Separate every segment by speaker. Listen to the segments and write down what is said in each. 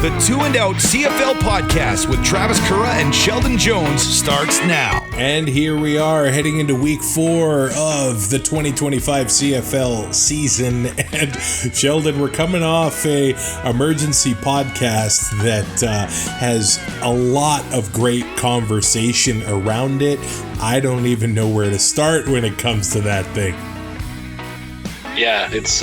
Speaker 1: The Two and Out CFL podcast with Travis Currah and Sheldon Jones starts now.
Speaker 2: And here we are heading into week 4 of the 2025 CFL season. And Sheldon, we're coming off a emergency podcast that has a lot of great conversation around it. I don't even know where to start when it comes to that thing.
Speaker 3: Yeah, it's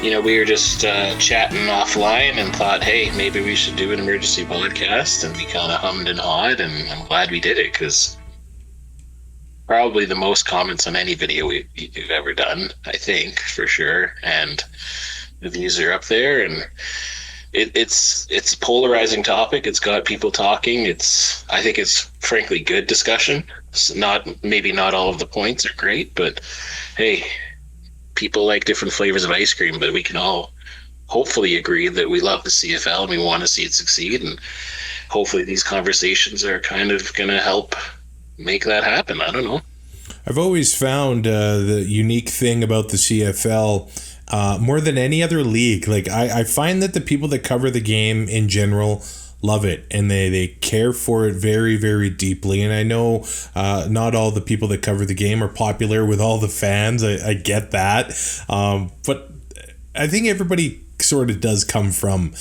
Speaker 3: we were just chatting offline and thought, hey, maybe we should do an emergency podcast, and we kind of hummed and hawed, and I'm glad we did it, because probably the most comments on any video we've ever done, I think, for sure, and the views are up there, and it's a polarizing topic. It's got people talking. I think it's frankly good discussion. It's maybe not all of the points are great, but hey, people like different flavors of ice cream, but we can all hopefully agree that we love the CFL and we want to see it succeed. And hopefully these conversations are kind of going to help make that happen. I don't know.
Speaker 2: I've always found the unique thing about the CFL more than any other league. Like I find that the people that cover the game in general love it, and they care for it very, very deeply. And I know not all the people that cover the game are popular with all the fans. I get that. But I think everybody sort of does come from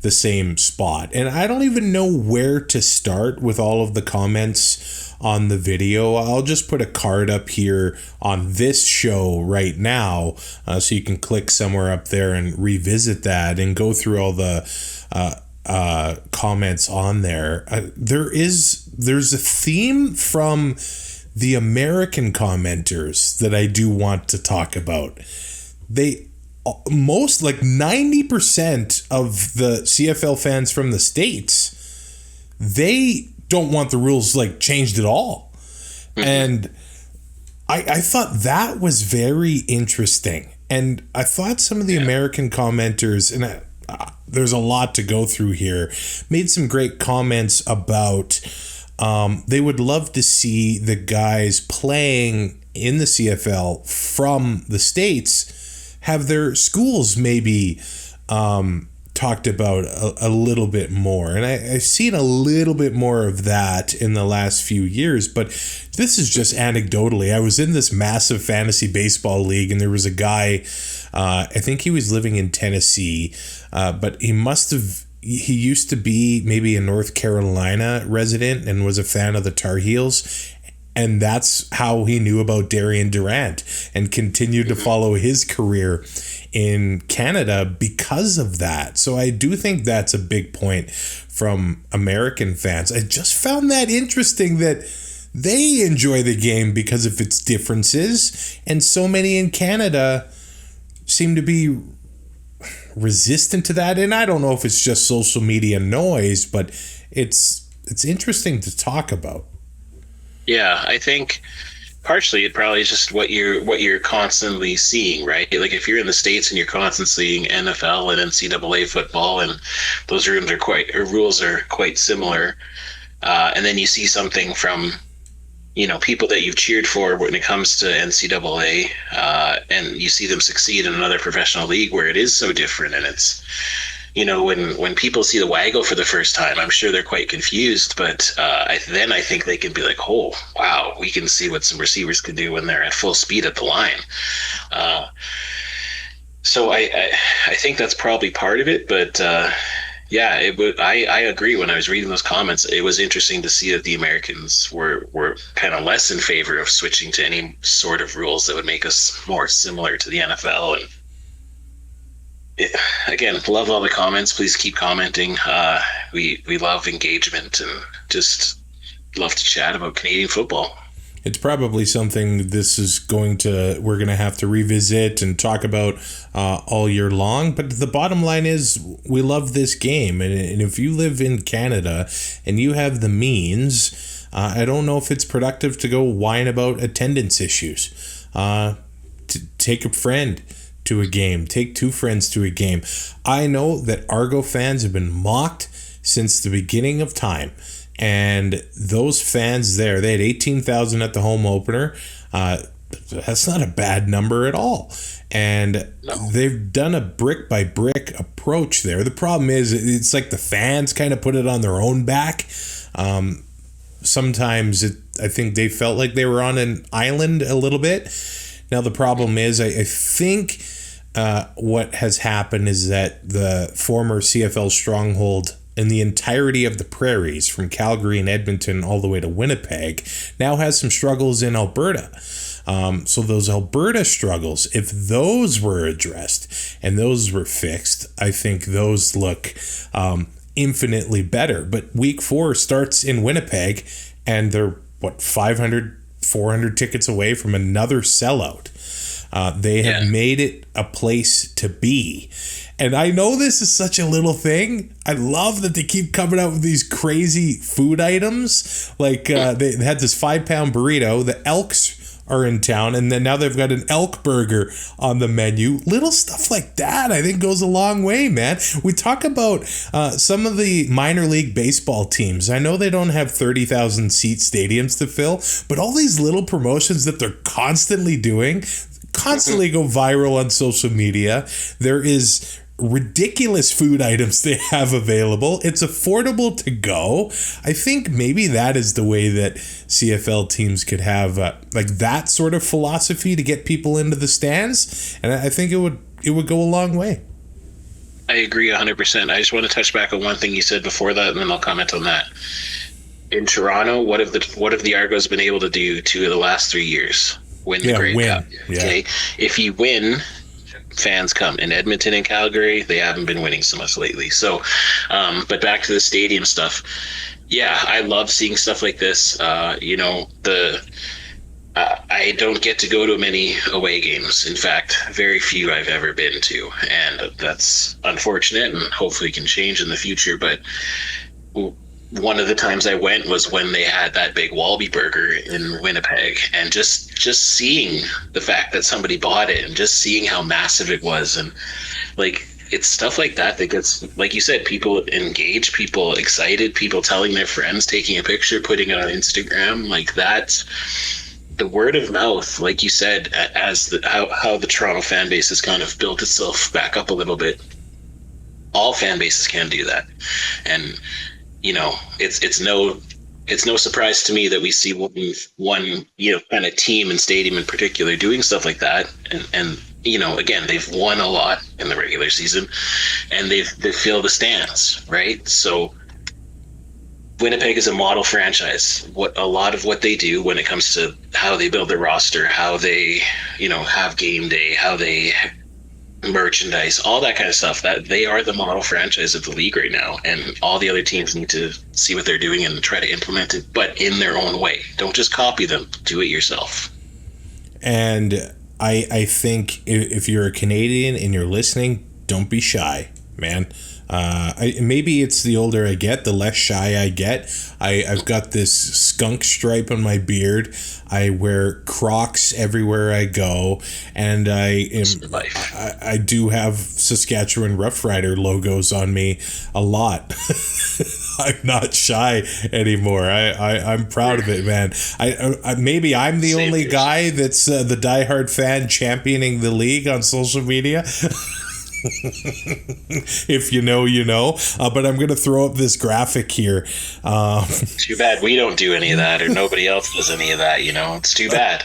Speaker 2: the same spot. And I don't even know where to start with all of the comments on the video. I'll just put a card up here on this show right now, so you can click somewhere up there and revisit that and go through all the comments on there. There's a theme from the American commenters that I do want to talk about. Most, like 90% of the CFL fans from the States, they don't want the rules like changed at all. Mm-hmm. And I thought that was very interesting. And I thought some of the American commenters, and there's a lot to go through here, made some great comments about they would love to see the guys playing in the CFL from the States have their schools maybe talked about a little bit more. And I've seen a little bit more of that in the last few years, but this is just anecdotally. I was in this massive fantasy baseball league, and there was a guy, I think he was living in Tennessee, but he used to be maybe a North Carolina resident and was a fan of the Tar Heels. And that's how he knew about Darian Durant and continued to follow his career in Canada because of that. So I do think that's a big point from American fans. I just found that interesting that they enjoy the game because of its differences, and so many in Canada seem to be resistant to that. And I don't know if it's just social media noise, but it's interesting to talk about.
Speaker 3: Yeah, I think partially it probably is just what you're constantly seeing, right? Like if you're in the States and you're constantly seeing NFL and NCAA football, and those rules are quite similar, and then you see something from people that you've cheered for when it comes to NCAA, and you see them succeed in another professional league where it is so different, and it's when people see the Waggle for the first time, I'm sure they're quite confused, but I think they can be like, oh, wow, we can see what some receivers can do when they're at full speed at the line. So I think that's probably part of it, but I agree. When I was reading those comments, it was interesting to see that the Americans were kind of less in favor of switching to any sort of rules that would make us more similar to the NFL. And again, love all the comments. Please keep commenting. We love engagement and just love to chat about Canadian football.
Speaker 2: It's probably something we're going to have to revisit and talk about all year long. But the bottom line is we love this game. And if you live in Canada and you have the means, I don't know if it's productive to go whine about attendance issues. Take a friend to a game. Take 2 friends to a game. I know that Argo fans have been mocked since the beginning of time. And those fans there, they had 18,000 at the home opener. that's not a bad number at all. And they've done a brick by brick approach there. The problem is it's like the fans kind of put it on their own back. Sometimes I think they felt like they were on an island a little bit. Now the problem is I think what has happened is that the former CFL stronghold in the entirety of the prairies from Calgary and Edmonton all the way to Winnipeg now has some struggles in Alberta. So those Alberta struggles, if those were addressed and those were fixed, I think those look infinitely better. But week 4 starts in Winnipeg, and they're 400 tickets away from another sellout. They have made it a place to be. And I know this is such a little thing. I love that they keep coming out with these crazy food items. Like they had this 5-pound burrito. The Elks are in town, and then now they've got an elk burger on the menu. Little stuff like that I think goes a long way, man. We talk about some of the minor league baseball teams. I know they don't have 30,000 seat stadiums to fill, but all these little promotions that they're constantly doing constantly go viral on social media. There is ridiculous food items they have available. It's affordable to go. I think maybe that is the way that CFL teams could have like that sort of philosophy to get people into the stands, and I think it would go a long way.
Speaker 3: I agree 100%. I just want to touch back on one thing you said before that, and then I'll comment on that. In Toronto, what have the Argos been able to do 2 of the last 3 years? Win the Grey Cup. Okay, if you win, fans come. In Edmonton and Calgary, they haven't been winning so much lately. So, but back to the stadium stuff. Yeah, I love seeing stuff like this. I don't get to go to many away games. In fact, very few I've ever been to, and that's unfortunate, and hopefully can change in the future. But one of the times I went was when they had that big Wallaby burger in Winnipeg, and just seeing the fact that somebody bought it and just seeing how massive it was, and like it's stuff like that gets, like you said, people engaged, people excited, people telling their friends, taking a picture, putting it on Instagram. Like that's the word of mouth, like you said, as how the Toronto fan base has kind of built itself back up a little bit. All fan bases can do that, and it's no surprise to me that we see one kind of team and stadium in particular doing stuff like that. And again, they've won a lot in the regular season, and they fill the stands, right? So Winnipeg is a model franchise. A lot of what they do when it comes to how they build their roster, how they have game day, how they merchandise, all that kind of stuff, that they are the model franchise of the league right now, and all the other teams need to see what they're doing and try to implement it, but in their own way. Don't just copy them, do it yourself.
Speaker 2: And I think if you're a Canadian and you're listening, don't be shy, man. Maybe it's the older I get, the less shy I get. I've got this skunk stripe on my beard. I wear Crocs everywhere I go, and I do have Saskatchewan Roughrider logos on me a lot. I'm not shy anymore. I'm proud of it, man. Maybe I'm the only guy that's the diehard fan championing the league on social media. If you know, you know. But I'm going to throw up this graphic here.
Speaker 3: Too bad we don't do any of that, or nobody else does any of that, It's too bad.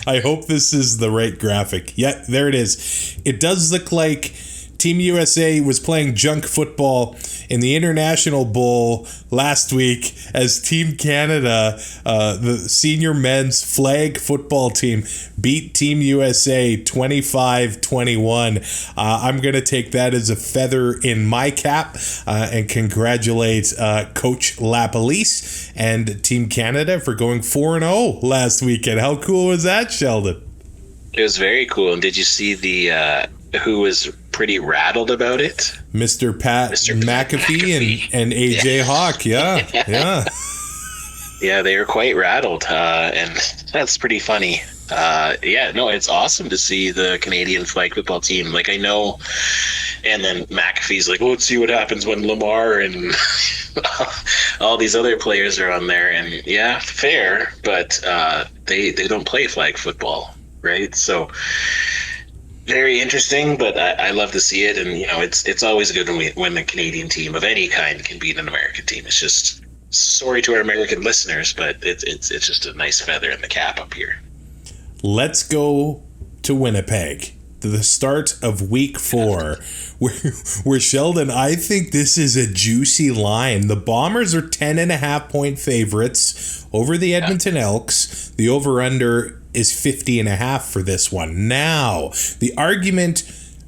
Speaker 2: I hope this is the right graphic. Yeah, there it is. It does look like Team USA was playing junk football in the International Bowl last week as Team Canada, the senior men's flag football team, beat Team USA 25-21. I'm going to take that as a feather in my cap and congratulate Coach LaPolice and Team Canada for going 4-0 last weekend. How cool was that, Sheldon?
Speaker 3: It was very cool. And did you see the who was pretty rattled about it?
Speaker 2: Mr. Pat McAfee and AJ Hawk. Yeah.
Speaker 3: Yeah, they were quite rattled, and that's pretty funny. It's awesome to see the Canadian flag football team. Like, I know, and then McAfee's like, well, let's see what happens when Lamar and all these other players are on there, and yeah, fair, but they don't play flag football, right? So very interesting, but I love to see it, and it's always good when a Canadian team of any kind can beat an American team. It's just sorry to our American listeners, but it's just a nice feather in the cap up here.
Speaker 2: Let's go to Winnipeg, to the start of week 4, where Sheldon, I think this is a juicy line. The Bombers are 10.5-point favorites over the Edmonton Elks. The over-under is 50.5 for this one. Now, the argument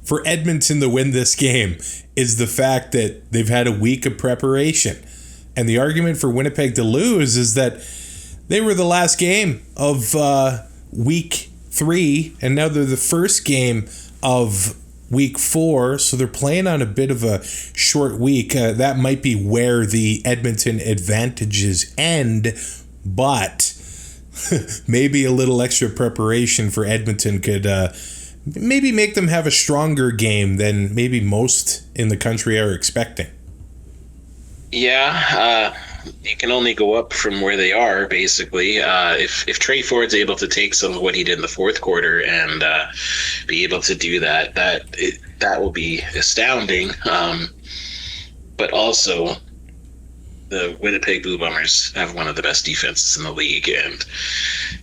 Speaker 2: for Edmonton to win this game is the fact that they've had a week of preparation. And the argument for Winnipeg to lose is that they were the last game of week 3, and now they're the first game of week 4, so they're playing on a bit of a short week. That might be where the Edmonton advantages end, but maybe a little extra preparation for Edmonton could maybe make them have a stronger game than maybe most in the country are expecting.
Speaker 3: Yeah, you can only go up from where they are, basically. If Trey Ford's able to take some of what he did in the fourth quarter and be able to do that will be astounding. But also, the Winnipeg Blue Bombers have one of the best defenses in the league, and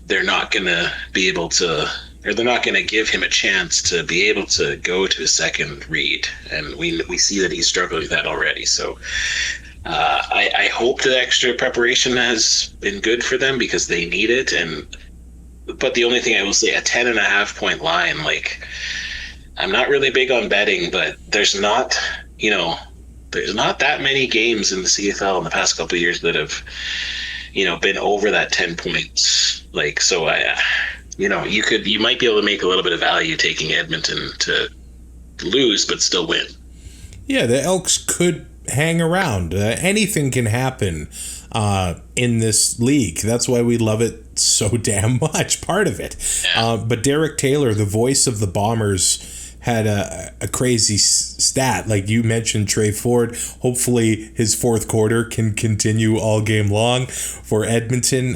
Speaker 3: they're not going to be able to, or they're not going to give him a chance to be able to go to a second read. And we see that he's struggling with that already. So I hope that extra preparation has been good for them because they need it. But the only thing I will say, a 10.5-point line, like, I'm not really big on betting, but there's not that many games in the CFL in the past couple of years that have, been over that 10 points. Like, so you might be able to make a little bit of value taking Edmonton to lose, but still win.
Speaker 2: Yeah, the Elks could hang around. Anything can happen in this league. That's why we love it so damn much, part of it. Yeah. But Derek Taylor, the voice of the Bombers, had a crazy stat. Like you mentioned, Trey Ford, hopefully his fourth quarter can continue all game long for Edmonton.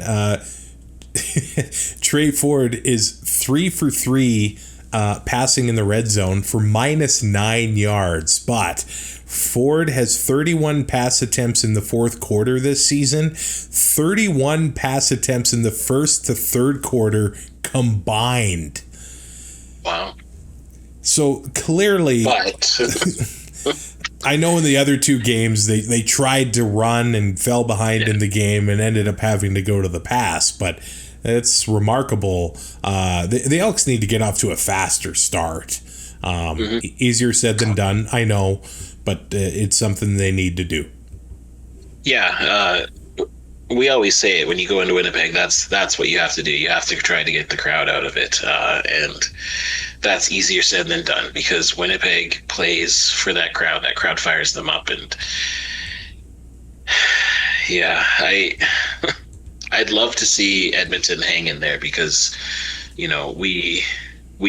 Speaker 2: Trey Ford is 3 for 3 passing in the red zone for -9 yards, but Ford has 31 pass attempts in the fourth quarter this season, 31 pass attempts in the first to third quarter combined.
Speaker 3: Wow.
Speaker 2: So clearly, I know in the other two games they tried to run and fell behind in the game and ended up having to go to the pass, but it's remarkable. The Elks need to get off to a faster start. Easier said than done, I know, but it's something they need to do.
Speaker 3: Yeah, we always say it when you go into Winnipeg. That's what you have to do. You have to try to get the crowd out of it, and that's easier said than done because Winnipeg plays for that crowd. That crowd fires them up, and yeah, I'd love to see Edmonton hang in there because we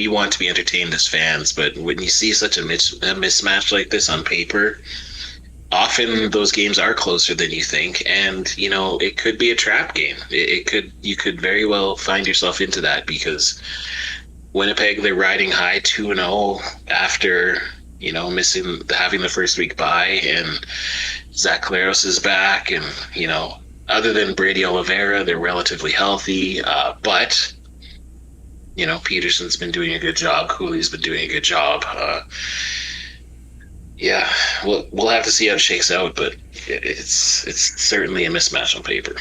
Speaker 3: want to be entertained as fans, but when you see such a mismatch like this on paper, often those games are closer than you think, and it could be a trap game. You could very well find yourself into that because Winnipeg, they're riding high 2-0 after having the first week bye, and Zach Claros is back, and other than Brady Oliveira, they're relatively healthy, but Peterson's been doing a good job. Cooley's been doing a good job. Yeah, we'll have to see how it shakes out, but it's certainly a mismatch on paper.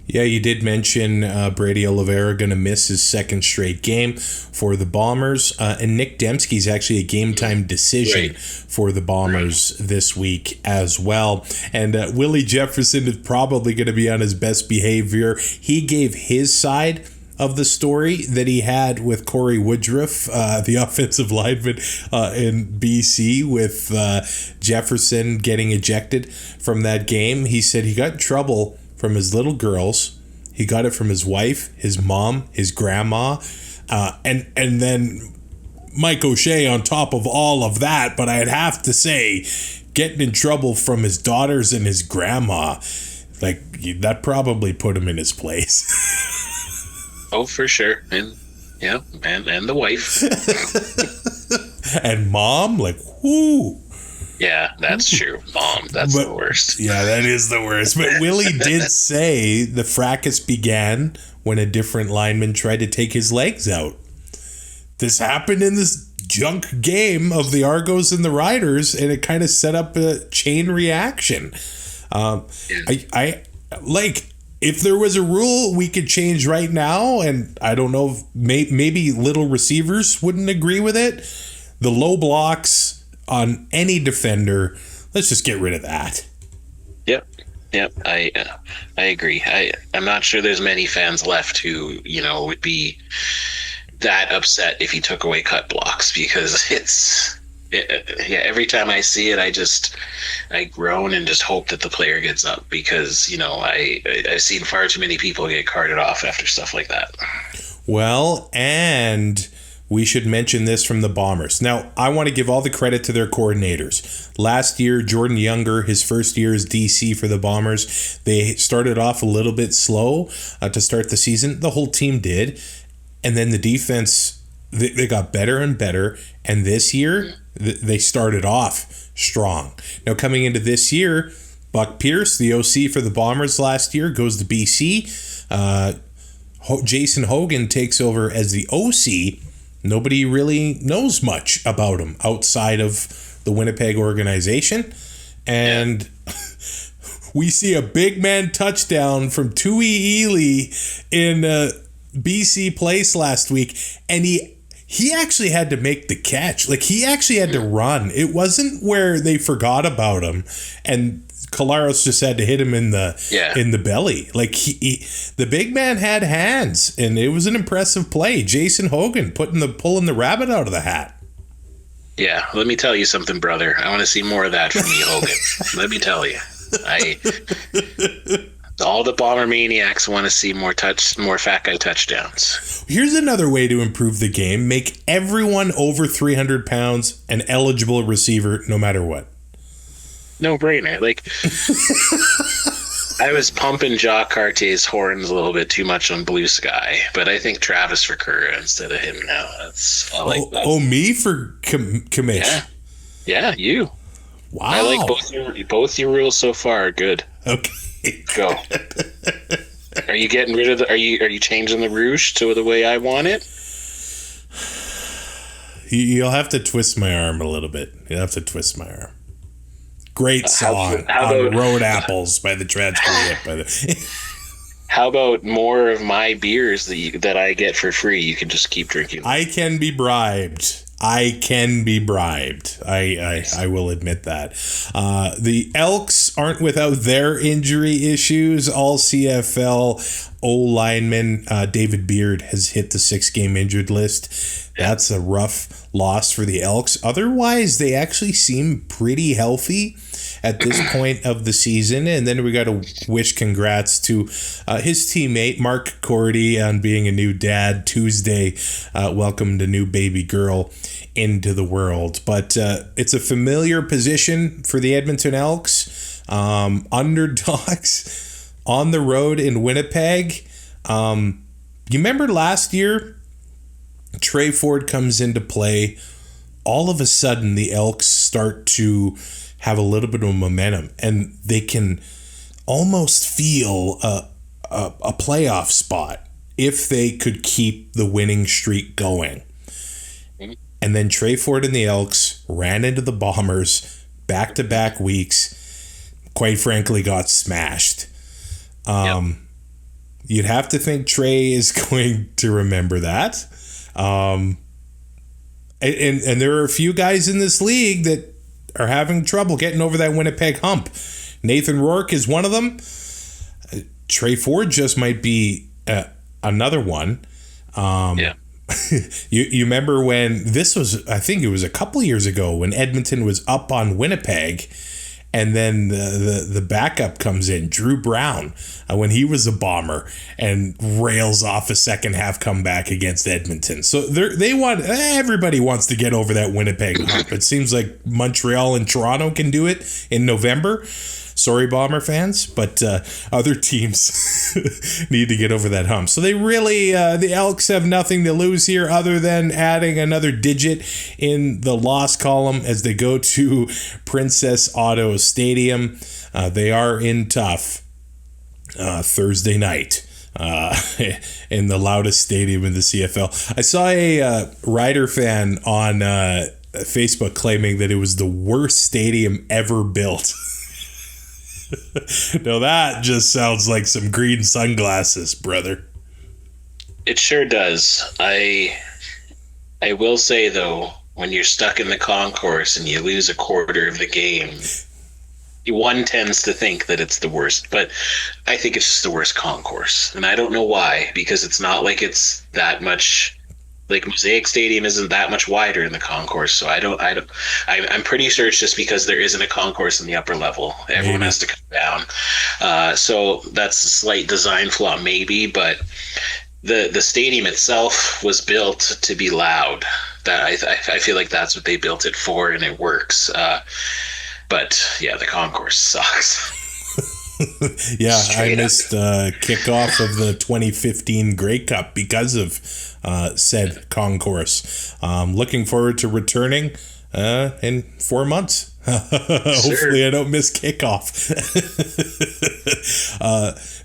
Speaker 2: Yeah, you did mention Brady Oliveira going to miss his second straight game for the Bombers. And Nick Dembski's actually a game-time decision for the Bombers this week as well. And Willie Jefferson is probably going to be on his best behavior. He gave his side of the story that he had with Corey Woodruff, the offensive lineman in BC, with Jefferson getting ejected from that game. He said he got in trouble from his little girls. He got it from his wife, his mom, his grandma, and then Mike O'Shea on top of all of that. But I'd have to say, getting in trouble from his daughters and his grandma, Like, that probably put him in his place.
Speaker 3: Oh, for sure. And and the wife.
Speaker 2: And mom, like, whoo.
Speaker 3: Yeah, that's true. Mom, that's the worst.
Speaker 2: Yeah, that is the worst. But Willie did say the fracas began when a different lineman tried to take his legs out. This happened in this junk game of the Argos and the Riders, and it kind of set up a chain reaction. I like, if there was a rule we could change right now, and I don't know, maybe little receivers wouldn't agree with it, the low blocks on any defender, let's just get rid of that. Yep,
Speaker 3: I agree. I'm not sure there's many fans left who, would be that upset if he took away cut blocks, because every time I see it, I groan and just hope that the player gets up, because, I've seen far too many people get carted off after stuff like that.
Speaker 2: Well, and we should mention this from the Bombers. Now, I want to give all the credit to their coordinators. Last year, Jordan Younger, his first year as DC for the Bombers, they started off a little bit slow to start the season. The whole team did. And then the defense, they got better and better. And this year, they started off strong. Now, coming into this year, Buck Pierce, the OC for the Bombers last year, goes to BC. Jason Hogan takes over as the OC. Nobody really knows much about him outside of the Winnipeg organization. And we see a big man touchdown from Tui Ely in BC Place last week. And he actually had to make the catch. Like, he actually had to run. It wasn't where they forgot about him and Collaros just had to hit him in the belly. Like, the big man had hands, and it was an impressive play. Jason Hogan pulling the rabbit out of the hat.
Speaker 3: Yeah, let me tell you something, brother. I want to see more of that from you, Hogan. Let me tell you, all the Bomber maniacs want to see more fat guy touchdowns.
Speaker 2: Here's another way to improve the game: make everyone over 300 pounds an eligible receiver, no matter what.
Speaker 3: No brainer. Like, I was pumping Jacques Cartier's horns a little bit too much on Blue Sky, but I think Travis for Currah instead of him now. I like that.
Speaker 2: Oh, me for Kamish?
Speaker 3: Yeah, you.
Speaker 2: Wow.
Speaker 3: I like both your rules so far are good.
Speaker 2: Okay.
Speaker 3: Go. Are you getting rid of are you changing the Rouge to the way I want it?
Speaker 2: You'll have to twist my arm a little bit. You'll have to twist my arm. Great song on Road Apples by the Transcript.
Speaker 3: How about more of my beers that I get for free? You can just keep drinking.
Speaker 2: I can be bribed. I will admit that. The Elks aren't without their injury issues. All CFL O-lineman David Beard has hit the 6-game injured list. That's a rough loss for the Elks. Otherwise, they actually seem pretty healthy at this point of the season. And then we got to wish congrats to his teammate, Mark Cordy, on being a new dad. Tuesday welcomed a new baby girl into the world. But it's a familiar position for the Edmonton Elks. Underdogs on the road in Winnipeg. You remember last year? Trey Ford comes into play. All of a sudden, the Elks start to have a little bit of momentum, and they can almost feel a playoff spot if they could keep the winning streak going. And then Trey Ford and the Elks ran into the Bombers back-to-back weeks, quite frankly got smashed. You'd have to think Trey is going to remember that. And there are a few guys in this league that are having trouble getting over that Winnipeg hump. Nathan Rourke is one of them. Trey Ford just might be another one. You remember when this was, I think it was a couple years ago, when Edmonton was up on Winnipeg, and then the backup comes in, Drew Brown, when he was a Bomber, and rails off a second half comeback against Edmonton. So everybody wants to get over that Winnipeg hump. It seems like Montreal and Toronto can do it in November. Sorry, Bomber fans, but other teams need to get over that hump. So they really, the Elks have nothing to lose here other than adding another digit in the loss column as they go to Princess Auto Stadium. They are in tough Thursday night. In the loudest stadium in the CFL. I saw a Rider fan on Facebook claiming that it was the worst stadium ever built. Now that just sounds like some green sunglasses, brother.
Speaker 3: It sure does. I will say, though, when you're stuck in the concourse and you lose a quarter of the game, one tends to think that it's the worst, but I think it's just the worst concourse. And I don't know why, because it's not like it's that much, like Mosaic Stadium isn't that much wider in the concourse. So I'm pretty sure it's just because there isn't a concourse in the upper level. Everyone has to come down. So that's a slight design flaw maybe, but the stadium itself was built to be loud. That I feel like that's what they built it for, and it works. But yeah, the concourse sucks.
Speaker 2: Yeah, I missed kickoff of the 2015 Grey Cup because of said concourse. Looking forward to returning in 4 months. Hopefully I don't miss kickoff.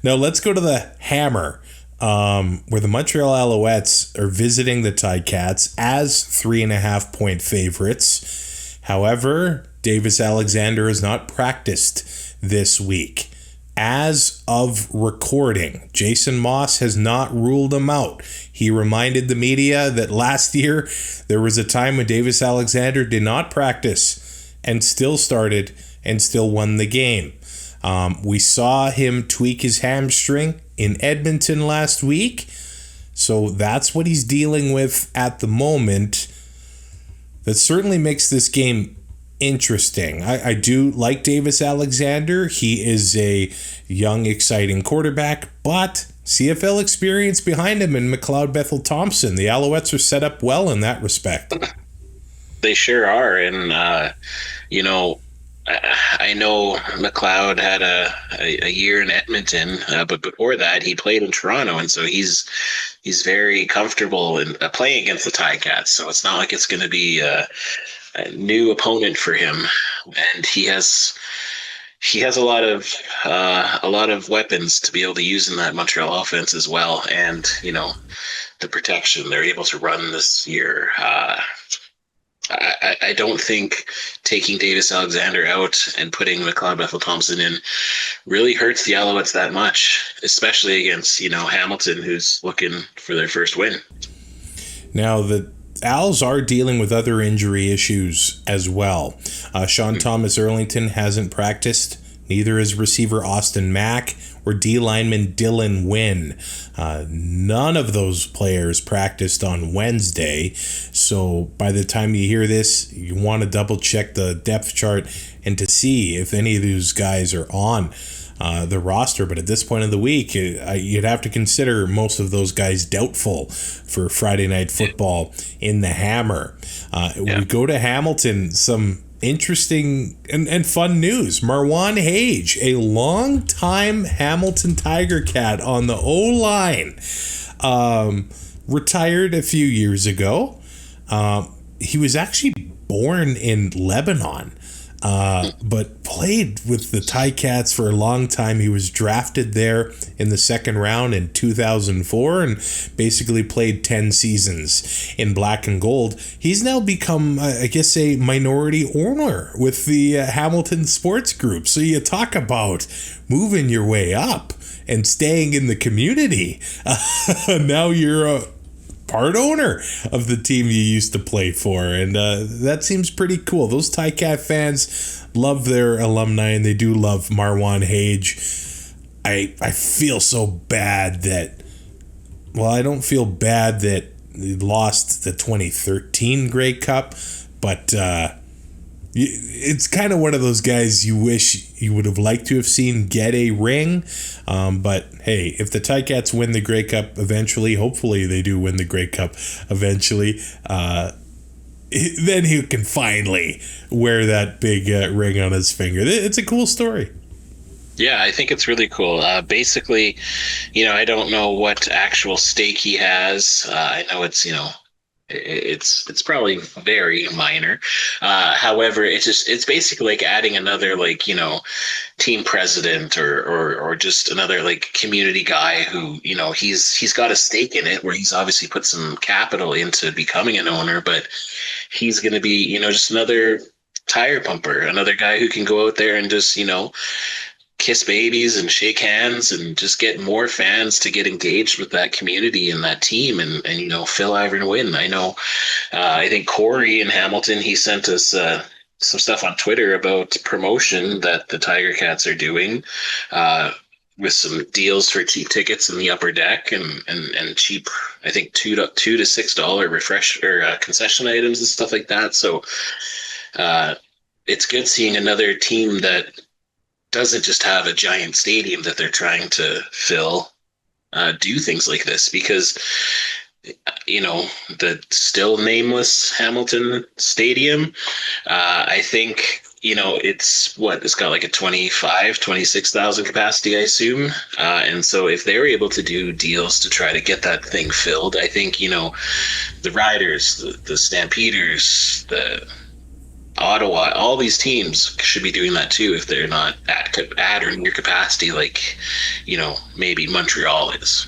Speaker 2: Now let's go to the Hammer, where the Montreal Alouettes are visiting the Ticats as 3.5-point favorites. However, Davis Alexander has not practiced this week. As of recording, Jason Moss has not ruled him out. He reminded the media that last year there was a time when Davis Alexander did not practice and still started and still won the game. We saw him tweak his hamstring in Edmonton last week, so that's what he's dealing with at the moment. That certainly makes this game interesting. I do like Davis Alexander. He is a young, exciting quarterback, but CFL experience behind him in McLeod Bethel Thompson. The Alouettes are set up well in that respect.
Speaker 3: They sure are. And, I know McLeod had a year in Edmonton, but before that he played in Toronto, and so he's very comfortable in playing against the Ticats. So it's not like it's going to be a new opponent for him, and he has a lot of weapons to be able to use in that Montreal offense as well, and the protection they're able to run this year. I don't think taking Davis Alexander out and putting McLeod Bethel Thompson in really hurts the Alouettes that much, especially against Hamilton, who's looking for their first win.
Speaker 2: Now the Als are dealing with other injury issues as well. Sean Thomas Erlington hasn't practiced. Neither is receiver Austin Mack or D lineman Dylan Wynn. None of those players practiced on Wednesday. So by the time you hear this, you want to double check the depth chart and to see if any of those guys are on the roster. But at this point of the week, you'd have to consider most of those guys doubtful for Friday Night Football in the Hammer. We go to Hamilton, some interesting and fun news. Marwan Hage, a long-time Hamilton Tiger Cat on the O-line, retired a few years ago. He was actually born in Lebanon, but played with the Ticats for a long time. He was drafted there in the second round in 2004 and basically played 10 seasons in black and gold. He's now become, I guess, a minority owner with the Hamilton Sports Group. So you talk about moving your way up and staying in the community. Now you're a part owner of the team you used to play for, and that seems pretty cool. Those Ticat fans love their alumni, and they do love Marwan Hage. I feel so bad that, well, I don't feel bad that he lost the 2013 Grey Cup, but it's kind of one of those guys you wish you would have liked to have seen get a ring. But hey, if the Ticats win the Grey Cup eventually, hopefully they do win the Grey Cup eventually, then he can finally wear that big ring on his finger. It's a cool story.
Speaker 3: Yeah, I think it's really cool. Basically, I don't know what actual stake he has. I know it's probably very minor. However, it's basically like adding another team president or just another community guy who he's got a stake in it, where he's obviously put some capital into becoming an owner, but he's going to be just another tire pumper, another guy who can go out there and just kiss babies and shake hands and just get more fans to get engaged with that community and that team, and Phil Ivan win. I know I think Corey in Hamilton, he sent us some stuff on Twitter about promotion that the Tiger Cats are doing with some deals for cheap tickets in the upper deck and cheap, I think $2 to $6 refresh or concession items and stuff like that. So it's good seeing another team that doesn't just have a giant stadium that they're trying to fill do things like this, because the still nameless Hamilton Stadium, I think it's got like a 26,000 capacity, I assume, and so if they're able to do deals to try to get that thing filled, I think the Riders, the Stampeders, the Ottawa, all these teams should be doing that too if they're not at or near capacity maybe Montreal is.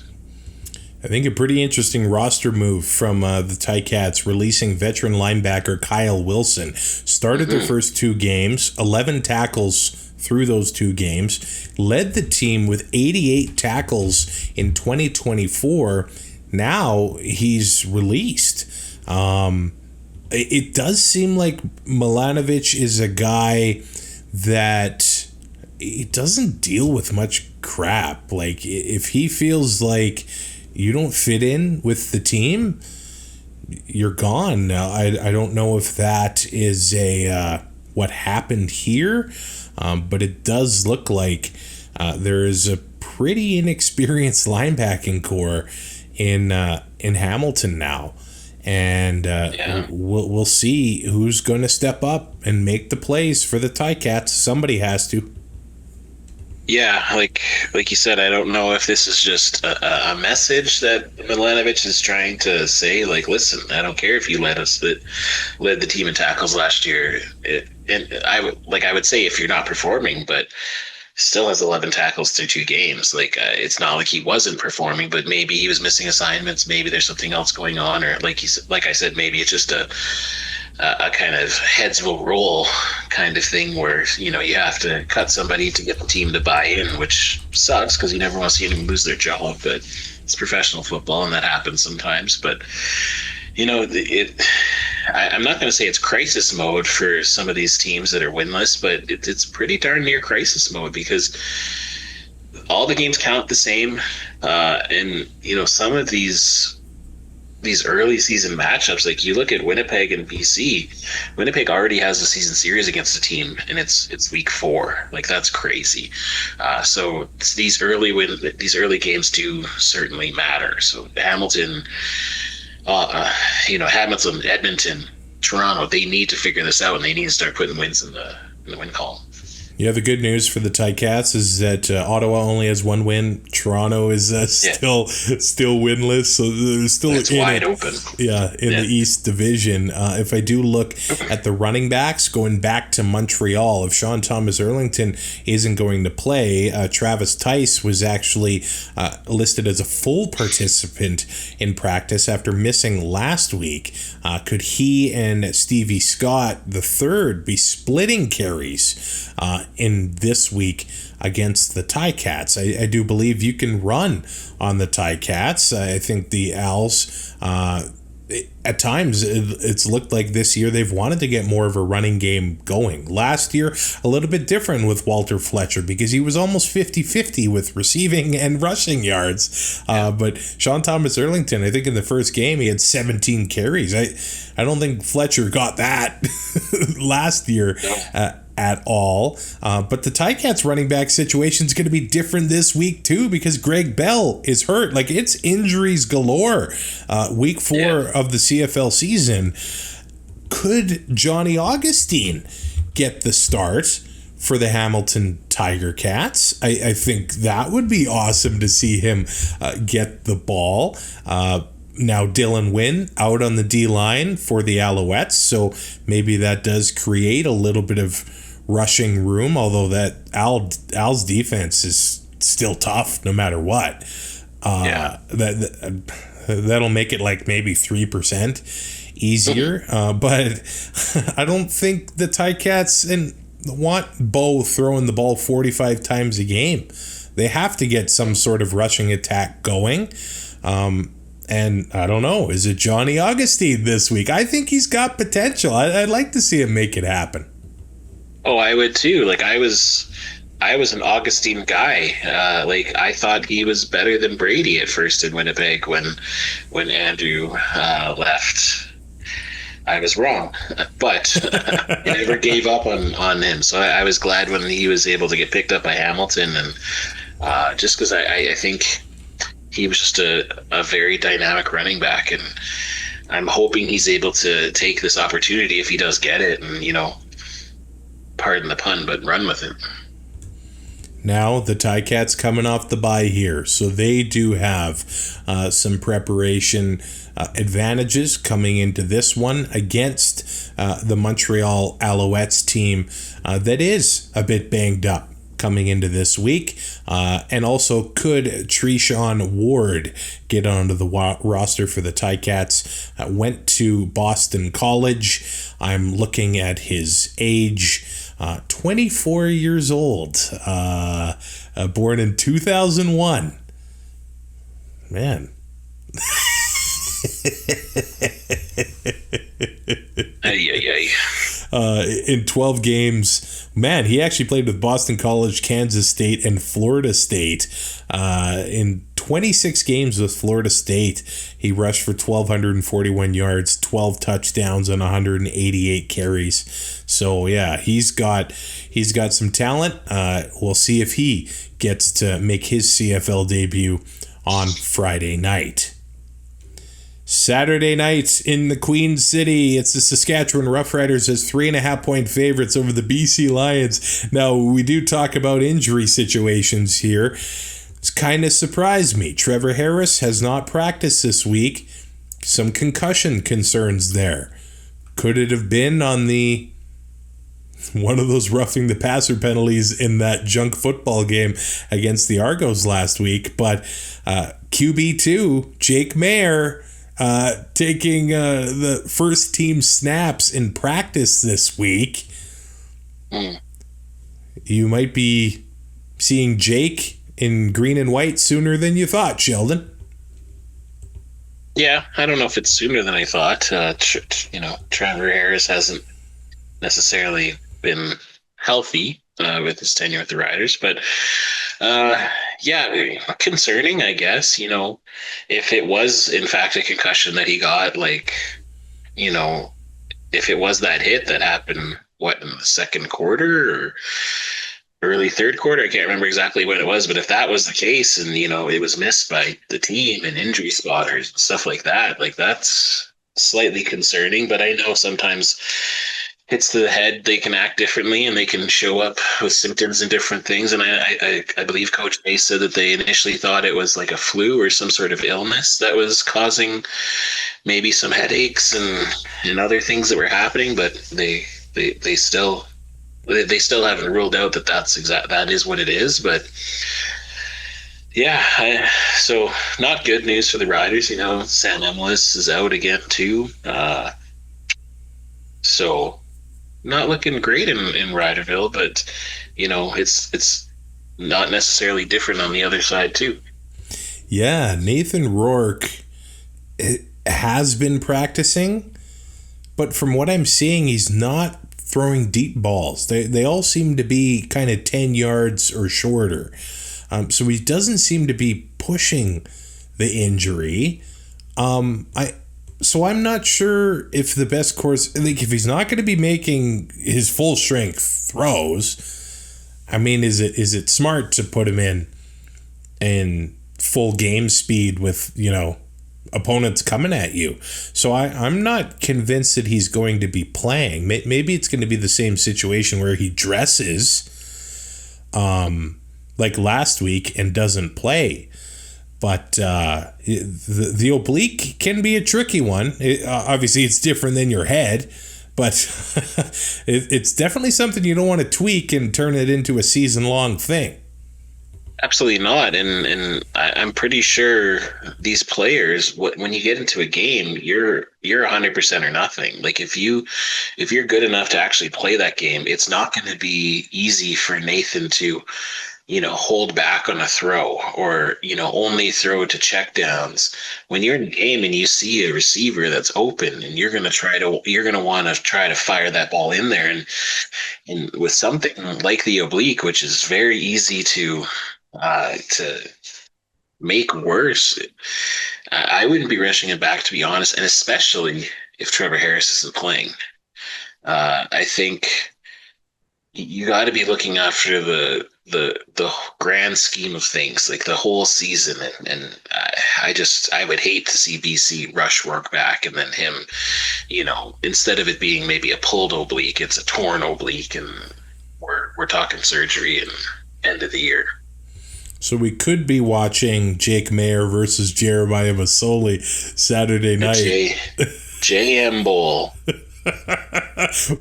Speaker 2: I think a pretty interesting roster move from the Ticats, releasing veteran linebacker Kyle Wilson. Started their first 2 games, 11 tackles through those 2 games, led the team with 88 tackles in 2024. Now he's released. It does seem like Milanovic is a guy that he doesn't deal with much crap. Like, if he feels like you don't fit in with the team, you're gone. Now, I don't know if that is what happened here, but it does look like there is a pretty inexperienced linebacking core in Hamilton now. And we'll see who's going to step up and make the plays for the Ticats. Somebody has to.
Speaker 3: Yeah, like you said, I don't know if this is just a message that Milanovic is trying to say. Like, listen, I don't care if you led the team in tackles last year. I would say if you're not performing, but still has 11 tackles through 2 games. It's not like he wasn't performing, but maybe he was missing assignments. Maybe there's something else going on, or like I said, maybe it's just a kind of heads will roll kind of thing where you have to cut somebody to get the team to buy in, which sucks because you never want to see anyone lose their job. But it's professional football, and that happens sometimes. But I'm not going to say it's crisis mode for some of these teams that are winless, but it's pretty darn near crisis mode because all the games count the same. And, some of these early season matchups, like you look at Winnipeg and BC, Winnipeg already has a season series against a team, and it's week 4. Like, that's crazy. So these early games do certainly matter. So Hamilton, Hamilton, Edmonton, Toronto, they need to figure this out, and they need to start putting wins in the win column.
Speaker 2: Yeah, the good news for the Ticats is that Ottawa only has 1 win. Toronto is still winless, so they're still
Speaker 3: wide open.
Speaker 2: Yeah, in the East Division. If I do look at the running backs, going back to Montreal, if Sean Thomas-Erlington isn't going to play, Travis Tice was actually listed as a full participant in practice after missing last week. Could he and Stevie Scott III be splitting carries in this week against the Ticats? I do believe you can run on the Ticats. I think the Owls, at times, it's looked like this year they've wanted to get more of a running game going. Last year, a little bit different with Walter Fletcher because he was almost 50-50 with receiving and rushing yards. But Sean Thomas-Erlington, I think in the first game, he had 17 carries. I don't think Fletcher got that last year. At all. But the Ticats running back situation is going to be different this week too because Greg Bell is hurt. Like, it's injuries galore. Week 4 of the CFL season. Could Johnny Augustine get the start for the Hamilton Tiger Cats. I think that would be awesome to see him get the ball. Now Dylan Wynn out on the D-line for the Alouettes, so maybe that does create a little bit of rushing room, although that Al's defense is still tough no matter what. That'll make it like maybe 3% easier. But I don't think the Ticats want Bo throwing the ball 45 times a game. They have to get some sort of rushing attack going. And I don't know, is it Johnny Augustine this week? I think he's got potential. I'd like to see him make it happen.
Speaker 3: Oh, I would too. Like I was an Augustine guy. I thought he was better than Brady at first in Winnipeg when Andrew left. I was wrong, but I never gave up on him. So I was glad when he was able to get picked up by Hamilton, and just because I think he was just a very dynamic running back, and I'm hoping he's able to take this opportunity if he does get it, and pardon the pun, but run with it.
Speaker 2: Now the Ticats coming off the bye here, so they do have some preparation advantages coming into this one against the Montreal Alouettes team that is a bit banged up coming into this week. And also, could Treshaun Ward get onto the roster for the Ticats? Went to Boston College. I'm looking at his age. 24 years old. Born in 2001. Man. In 12 games, man, he actually played with Boston College, Kansas State, and Florida State. In 26 games with Florida State, he rushed for 1,241 yards, 12 touchdowns on 188 carries. So yeah, he's got some talent. We'll see if he gets to make his CFL debut on Friday night. Saturday night in the Queen City, it's the Saskatchewan Roughriders as 3.5-point favorites over the BC Lions. Now, we do talk about injury situations here. It's kind of surprised me. Trevor Harris has not practiced this week. Some concussion concerns there. Could it have been on one of those roughing the passer penalties in that junk football game against the Argos last week? But QB2, Jake Maier, taking the first team snaps in practice this week. You might be seeing Jake in green and white sooner than you thought, Sheldon.
Speaker 3: Yeah, I don't know if it's sooner than I thought. Trevor Harris hasn't necessarily been healthy with his tenure with the Riders, but concerning, I guess. If it was in fact a concussion that he got, if it was that hit that happened, in the second quarter or early third quarter, I can't remember exactly when it was, but if that was the case and, it was missed by the team and injury spotters and stuff like that, that's slightly concerning. But I know sometimes hits to the head, they can act differently and they can show up with symptoms and different things. And I believe Coach May said that they initially thought it was like a flu or some sort of illness that was causing maybe some headaches and other things that were happening, but they still haven't ruled out that is what it is. But yeah, so not good news for the Riders. Sam Emlis is out again too. So not looking great in Riderville, but it's not necessarily different on the other side too.
Speaker 2: Yeah, Nathan Rourke has been practicing, but from what I'm seeing, he's not throwing deep balls. They all seem to be kind of 10 yards or shorter. So he doesn't seem to be pushing the injury. So I'm not sure if the best course, if he's not going to be making his full strength throws, is it smart to put him in full game speed with, opponents coming at you? So I'm not convinced that he's going to be playing. Maybe it's going to be the same situation where he dresses like last week and doesn't play. But the oblique can be a tricky one. Obviously, it's different than your head, but it's definitely something you don't want to tweak and turn it into a season-long thing.
Speaker 3: Absolutely not. And I'm pretty sure these players, when you get into a game, you're 100% or nothing. Like if you're good enough to actually play that game, it's not going to be easy for Nathan to, hold back on a throw or, only throw to check downs. When you're in the game and you see a receiver that's open and you're going to want to try to fire that ball in there. And with something like the oblique, which is very easy to make worse, I wouldn't be rushing it back, to be honest, and especially if Trevor Harris isn't playing. I think you got to be looking after the grand scheme of things, like the whole season, and I would hate to see BC rush Rourke back and then him, instead of it being maybe a pulled oblique, it's a torn oblique, and we're talking surgery and end of the year.
Speaker 2: So we could be watching Jake Mayer versus Jeremiah Masoli Saturday night.
Speaker 3: JM Bowl.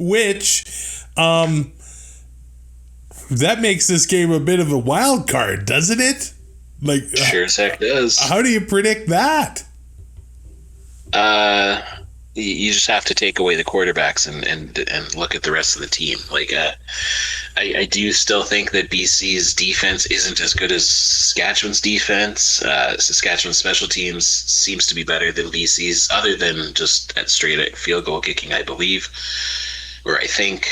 Speaker 2: Which, that makes this game a bit of a wild card, doesn't it? Like,
Speaker 3: sure as heck does.
Speaker 2: How do you predict that?
Speaker 3: You just have to take away the quarterbacks and look at the rest of the team. Like, I do still think that BC's defense isn't as good as Saskatchewan's defense. Saskatchewan's special teams seems to be better than BC's, other than just at straight field goal kicking, I believe, or I think.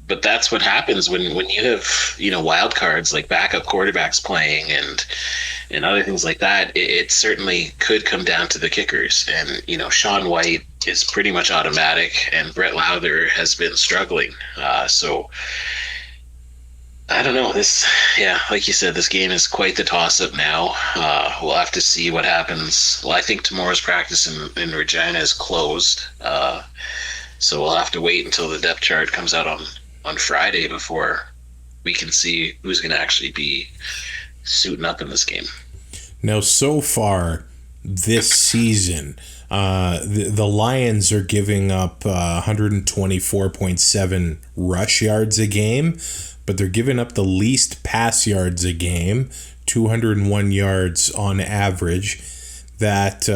Speaker 3: But that's what happens when you have wild cards like backup quarterbacks playing and other things like that. It certainly could come down to the kickers, and Sean White is pretty much automatic, and Brett Lowther has been struggling. So I don't know. Like you said, this game is quite the toss-up now. We'll have to see what happens. Well, I think tomorrow's practice in Regina is closed, so we'll have to wait until the depth chart comes out on Friday before we can see who's going to actually be suiting up in this game.
Speaker 2: Now, so far this season, the Lions are giving up 124.7 rush yards a game, but they're giving up the least pass yards a game, 201 yards on average. That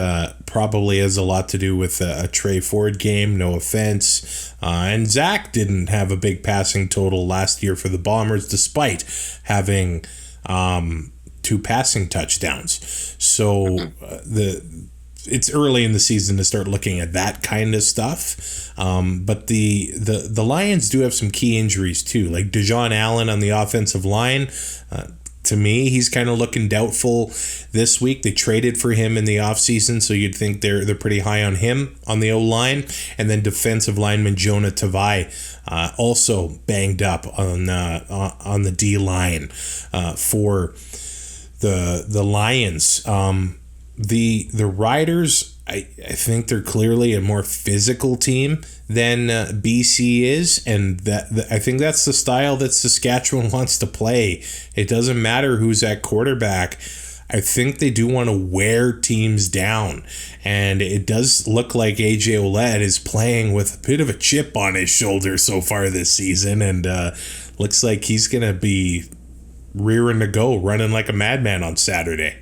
Speaker 2: probably has a lot to do with a Trey Ford game, no offense. And Zach didn't have a big passing total last year for the Bombers, despite having 2 passing touchdowns. So it's early in the season to start looking at that kind of stuff. But the Lions do have some key injuries too, like Dejon Allen on the offensive line. To me, he's kind of looking doubtful this week. They traded for him in the offseason, so you'd think they're pretty high on him on the O-line. And then defensive lineman Jonah Tavai also banged up on the D-line for the Lions. The Riders, I think they're clearly a more physical team than BC is, and I think that's the style that Saskatchewan wants to play. It doesn't matter who's at quarterback. I think they do want to wear teams down, and it does look like AJ Ouellette is playing with a bit of a chip on his shoulder so far this season, and looks like he's going to be rearing to go, running like a madman on Saturday.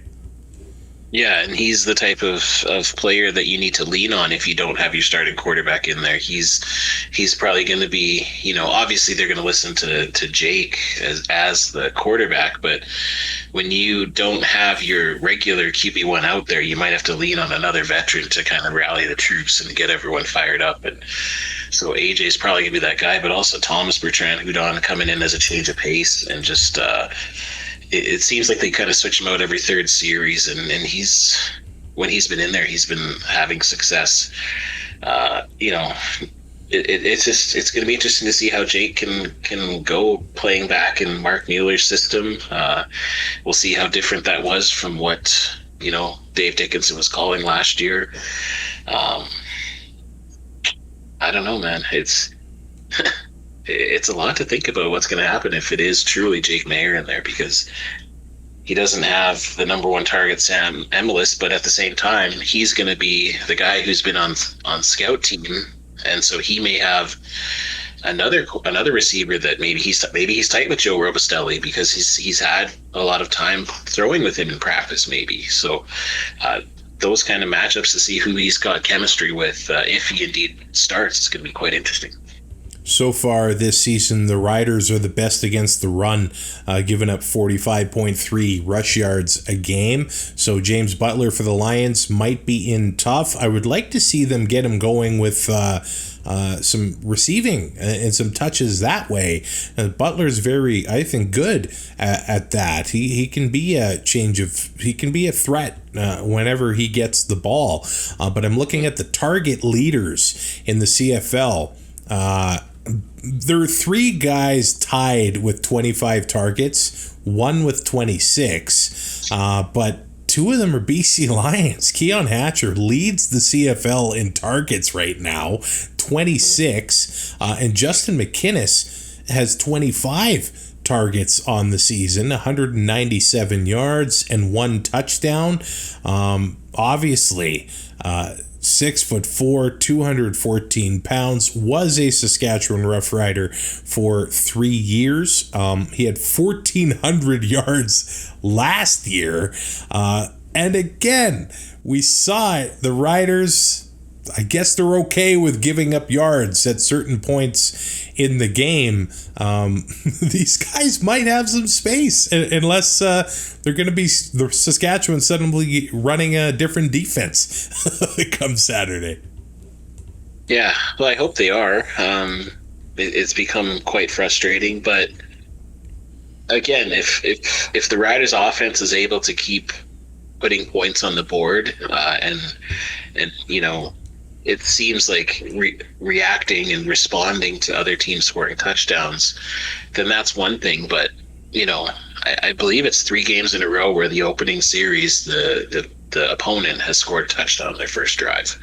Speaker 3: Yeah, and he's the type of player that you need to lean on if you don't have your starting quarterback in there. He's probably going to be, obviously they're going to listen to Jake as the quarterback, but when you don't have your regular QB1 out there, you might have to lean on another veteran to kind of rally the troops and get everyone fired up. And so AJ's probably going to be that guy, but also Thomas Bertrand Hudon coming in as a change of pace and just it seems like they kind of switch him out every third series, and when he's been in there, he's been having success. It's going to be interesting to see how Jake can go playing back in Mark Mueller's system. We'll see how different that was from what Dave Dickinson was calling last year. I don't know, man. it's a lot to think about what's going to happen if it is truly Jake Maier in there, because he doesn't have the number one target, Sam Emilus, but at the same time, he's going to be the guy who's been on scout team, and so he may have another receiver that maybe he's tight with Joe Robustelli because he's had a lot of time throwing with him in practice, maybe. So those kind of matchups to see who he's got chemistry with, if he indeed starts, is going to be quite interesting.
Speaker 2: So far this season, the Riders are the best against the run, giving up 45.3 rush yards a game. So James Butler for the Lions might be in tough. I would like to see them get him going with some receiving and some touches that way. Butler's very, I think, good at that. He can be he can be a threat whenever he gets the ball. But I'm looking at the target leaders in the CFL. There are 3 guys tied with 25 targets, one with 26, but 2 of them are BC Lions. Keon Hatcher leads the CFL in targets right now, 26, and Justin McInnes has 25 targets on the season, 197 yards and 1 touchdown. Obviously, 6'4", 214 pounds, was a Saskatchewan Roughrider for 3 years. He had 1,400 yards last year. And again, we saw it. The Riders, I guess they're okay with giving up yards at certain points in the game. These guys might have some space unless they're going to be the Saskatchewan suddenly running a different defense come Saturday.
Speaker 3: Yeah, well, I hope they are. It's become quite frustrating, but again, if the Riders' offense is able to keep putting points on the board, and you know, it seems like reacting and responding to other teams scoring touchdowns, then that's one thing. But, you know, I believe it's 3 games in a row where the opening series, the opponent has scored a touchdown on their first drive.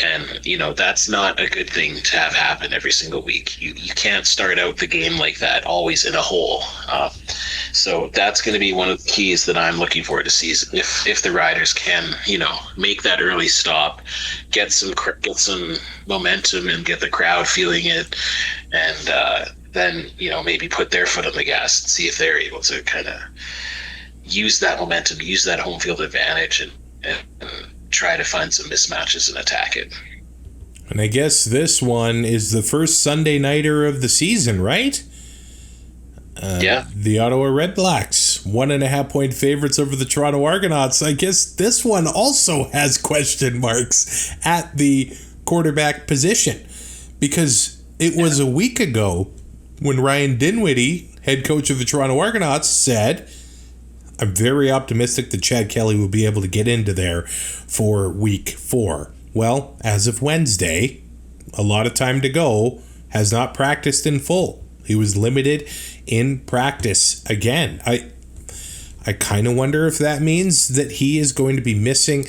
Speaker 3: And, you know, that's not a good thing to have happen every single week. You can't start out the game like that, always in a hole. So that's going to be one of the keys that I'm looking forward to see, if the Riders can, you know, make that early stop, get some momentum and get the crowd feeling it, and then, you know, maybe put their foot on the gas and see if they're able to kind of use that momentum, use that home field advantage, and try to find some mismatches and attack it.
Speaker 2: And I guess this one is the first Sunday nighter of the season, right?
Speaker 3: Yeah.
Speaker 2: The Ottawa RedBlacks, 1.5 point favorites over the Toronto Argonauts. I guess this one also has question marks at the quarterback position, because it was a week ago when Ryan Dinwiddie, head coach of the Toronto Argonauts, said, I'm very optimistic that Chad Kelly will be able to get into there for week 4. Well, as of Wednesday, a lot of time to go, has not practiced in full. He was limited in practice again. I kind of wonder if that means that he is going to be missing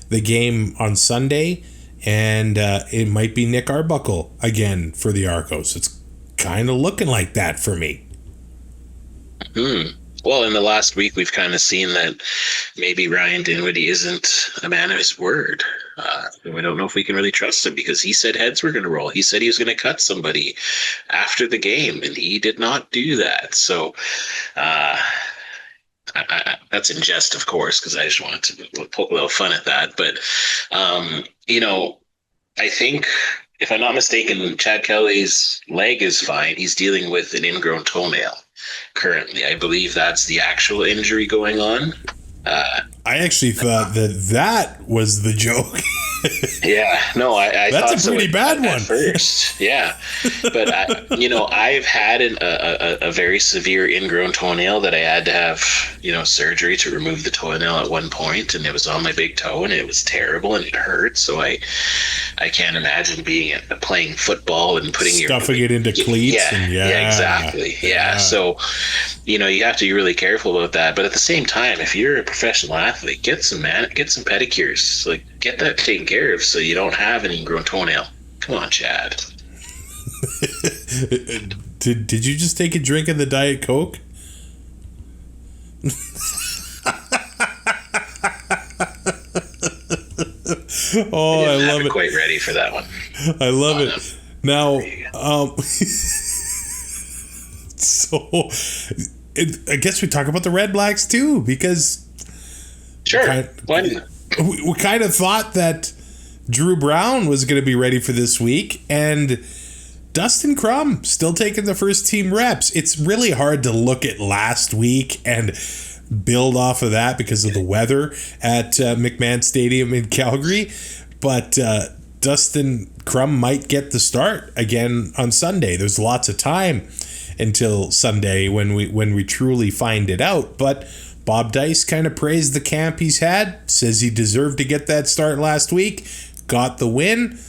Speaker 2: the game on Sunday, and it might be Nick Arbuckle again for the Argos. It's kind of looking like that for me.
Speaker 3: Well, in the last week, we've kind of seen that maybe Ryan Dinwiddie isn't a man of his word. We don't know if we can really trust him, because he said heads were going to roll. He said he was going to cut somebody after the game, and he did not do that. So that's in jest, of course, because I just wanted to poke a little fun at that. But, you know, I think, if I'm not mistaken, Chad Kelly's leg is fine. He's dealing with an ingrown toenail currently. I believe that's the actual injury going on.
Speaker 2: I actually thought that was the joke.
Speaker 3: Yeah, no, I
Speaker 2: that's
Speaker 3: thought
Speaker 2: a pretty bad one
Speaker 3: at first. Yeah, but you know, I've had a very severe ingrown toenail that I had to have, you know, surgery to remove the toenail at one point, and it was on my big toe, and it was terrible, and it hurt. So I can't imagine playing football and
Speaker 2: stuffing it into cleats.
Speaker 3: Yeah, exactly. Yeah, so you know, you have to be really careful about that. But at the same time, if you're a professional athlete, get some pedicures, like get that taken care of, so you don't have an ingrown toenail. Come on, Chad.
Speaker 2: Did you just take a drink of the Diet Coke? Oh, I love it.
Speaker 3: Quite ready for that one.
Speaker 2: I love it. Now, so I guess we talk about the RedBlacks too, because
Speaker 3: sure,
Speaker 2: we kind of thought that Drew Brown was going to be ready for this week, and Dustin Crum still taking the first team reps. It's really hard to look at last week and build off of that because of the weather at McMahon Stadium in Calgary, but Dustin Crum might get the start again on Sunday. There's lots of time until Sunday when we truly find it out, but Bob Dice kind of praised the camp he's had, says he deserved to get that start last week, got the win.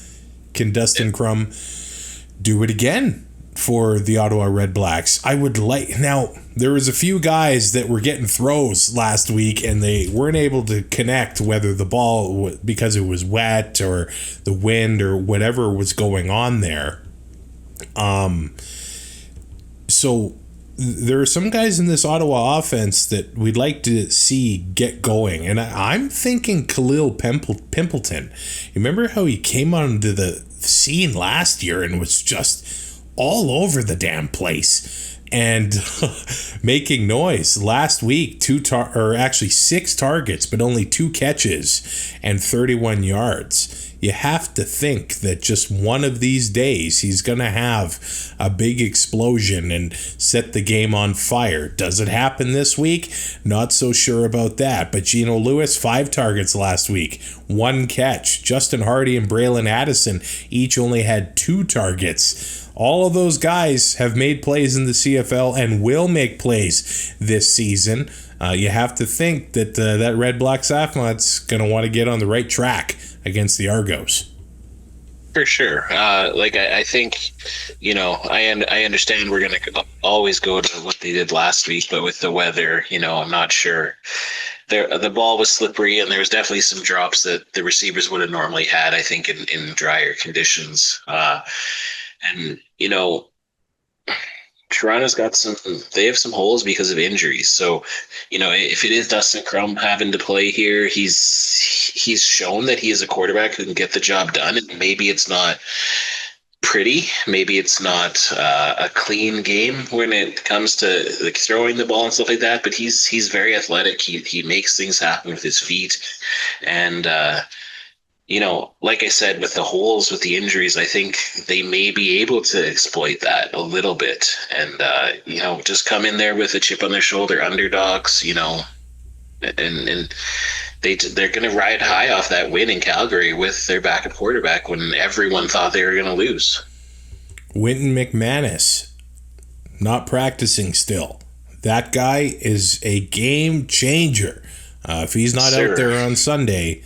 Speaker 2: Can Dustin Crum do it again for the Ottawa RedBlacks? I would like... Now, there was a few guys that were getting throws last week and they weren't able to connect, whether the ball, because it was wet or the wind or whatever was going on there. So there are some guys in this Ottawa offense that we'd like to see get going. And I'm thinking Khalil Pimpleton. You remember how he came onto the scene last year and was just all over the damn place and making noise? Last week, 6 targets, but only 2 catches and 31 yards. You have to think that just one of these days he's going to have a big explosion and set the game on fire. Does it happen this week? Not so sure about that. But Geno Lewis, 5 targets last week, 1 catch. Justin Hardy and Braylon Addison each only had 2 targets. All of those guys have made plays in the CFL and will make plays this season. You have to think that that RedBlacks offense going to want to get on the right track against the Argos.
Speaker 3: For sure. I think, I understand we're going to always go to what they did last week, but with the weather, I'm not sure. The ball was slippery, and there was definitely some drops that the receivers would have normally had, I think, in drier conditions. Toronto's got they have some holes because of injuries. So, if it is Dustin Crum having to play here, he's shown that he is a quarterback who can get the job done. And maybe it's not pretty. Maybe it's not a clean game when it comes to like throwing the ball and stuff like that. But he's very athletic. He makes things happen with his feet. And, like I said, with the holes, with the injuries, I think they may be able to exploit that a little bit and, just come in there with a chip on their shoulder, underdogs, and they're going to ride high off that win in Calgary with their backup quarterback when everyone thought they were going to lose. Wynton
Speaker 2: McManus, not practicing still. That guy is a game changer. If he's not out there on Sunday,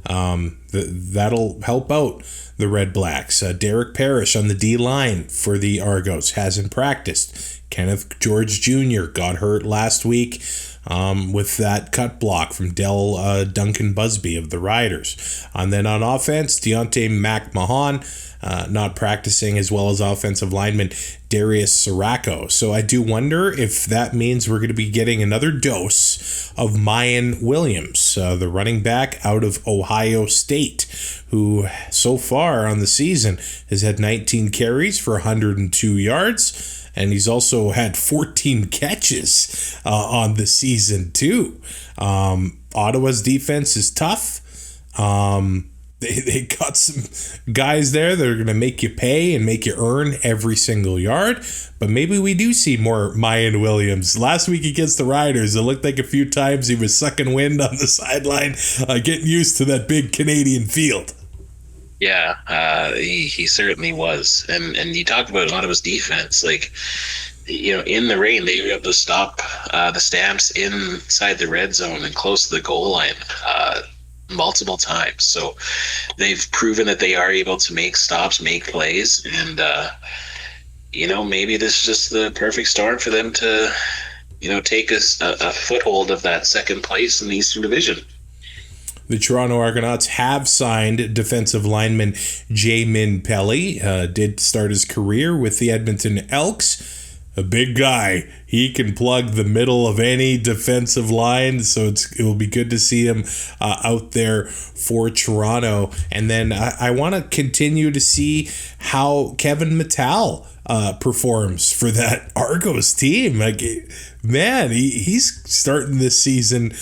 Speaker 2: that'll help out the RedBlacks. Derek Parrish on the D-line for the Argos hasn't practiced. Kenneth George Jr. got hurt last week with that cut block from Duncan Busby of the Riders. And then on offense, Deontay McMahon not practicing, as well as offensive lineman Darius Siracco. So I do wonder if that means we're going to be getting another dose of Mayan Williams, the running back out of Ohio State, who so far on the season has had 19 carries for 102 yards. And he's also had 14 catches on the season, too. Ottawa's defense is tough. They got some guys there that are going to make you pay and make you earn every single yard. But maybe we do see more Mayan Williams. Last week against the Riders, it looked like a few times he was sucking wind on the sideline, getting used to that big Canadian field.
Speaker 3: Yeah, he certainly was. And you talked about Ottawa's defense. In the rain, they were able to stop the Stamps inside the red zone and close to the goal line multiple times. So they've proven that they are able to make stops, make plays. And, maybe this is just the perfect storm for them to, take a foothold of that second place in the Eastern Division.
Speaker 2: The Toronto Argonauts have signed defensive lineman J-Min Pelley. Did start his career with the Edmonton Elks. A big guy. He can plug the middle of any defensive line, so it will be good to see him out there for Toronto. And then I want to continue to see how Kevin Mattel performs for that Argos team. Like, man, he's starting this season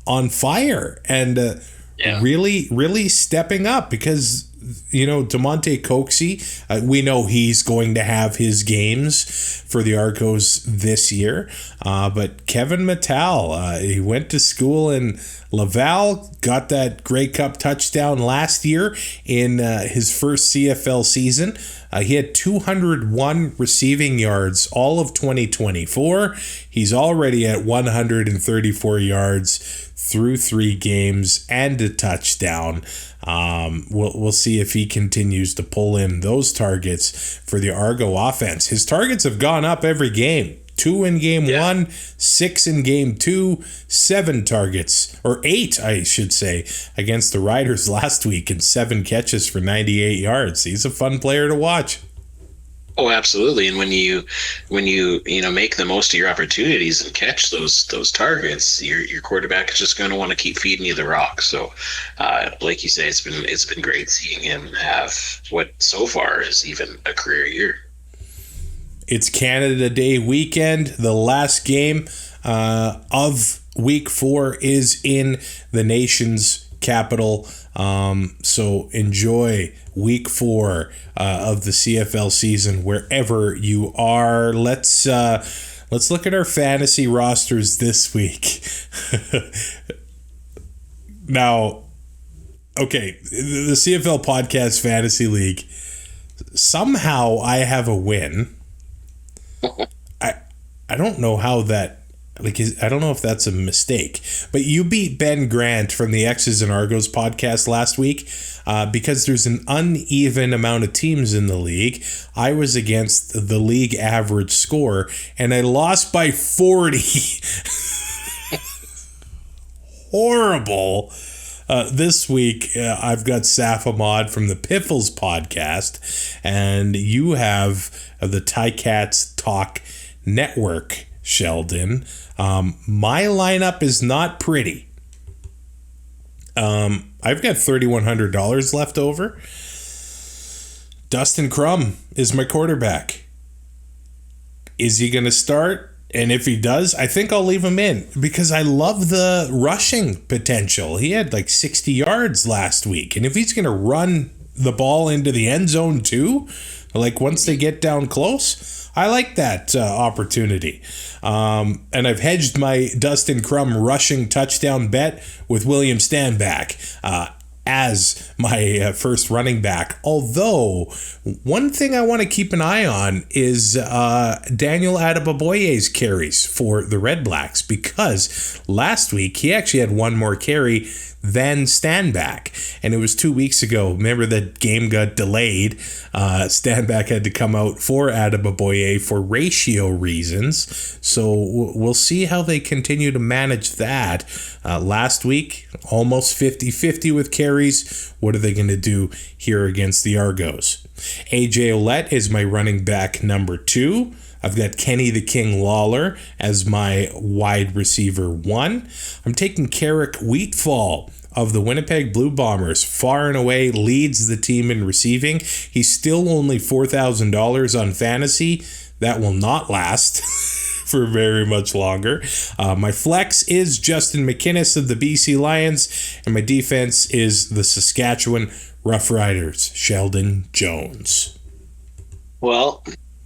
Speaker 2: on fire and really stepping up because, DeMonte Coxey, we know he's going to have his games for the Argos this year. But Kevin Mattel, he went to school in Laval, got that Grey Cup touchdown last year in his first CFL season. He had 201 receiving yards all of 2024. He's already at 134 yards through 3 games and a touchdown. We'll see if he continues to pull in those targets for the Argo offense. His targets have gone up every game. 2 in game 1, 6 in game 2, 7 targets, or 8, I should say, against the Riders last week, and 7 catches for 98 yards. He's a fun player to watch.
Speaker 3: Oh, absolutely. And when you make the most of your opportunities and catch those targets, your quarterback is just going to want to keep feeding you the rock. So, like you say, it's been great seeing him have what so far is even a career year.
Speaker 2: It's Canada Day weekend. The last game of Week 4 is in the nation's capital. So enjoy Week 4 of the CFL season wherever you are. Let's look at our fantasy rosters this week. Now, okay, the CFL Podcast Fantasy League. Somehow I have a win. I don't know how that, I don't know if that's a mistake, but you beat Ben Grant from the X's and Argos podcast last week because there's an uneven amount of teams in the league. I was against the league average score and I lost by 40. Horrible. This week, I've got Saf Ahmad from the Piffles podcast, and you have the Ticats Talk Network, Sheldon. My lineup is not pretty. I've got $3,100 left over. Dustin Crum is my quarterback. Is he going to start? And if he does, I think I'll leave him in because I love the rushing potential. He had like 60 yards last week. And if he's going to run the ball into the end zone too, like once they get down close, I like that opportunity. And I've hedged my Dustin Crum rushing touchdown bet with William Stanback as my first running back. Although, one thing I want to keep an eye on is Daniel Adeboboye's carries for the RedBlacks, because last week he actually had one more carry than Stanback, and it was 2 weeks ago. Remember that game got delayed. Stanback had to come out for Adeboboye for ratio reasons, so we'll see how they continue to manage that. Last week, almost 50-50 with carries. What are they going to do here against the Argos? AJ Ouellette is my running back number 2. I've got Kenny the King Lawler as my wide receiver 1. I'm taking Carrick Wheatfall of the Winnipeg Blue Bombers. Far and away leads the team in receiving. He's still only $4,000 on fantasy. That will not last for very much longer. My flex is Justin McInnes of the BC Lions, and my defense is the Saskatchewan Roughriders, Sheldon Jones.
Speaker 3: Well,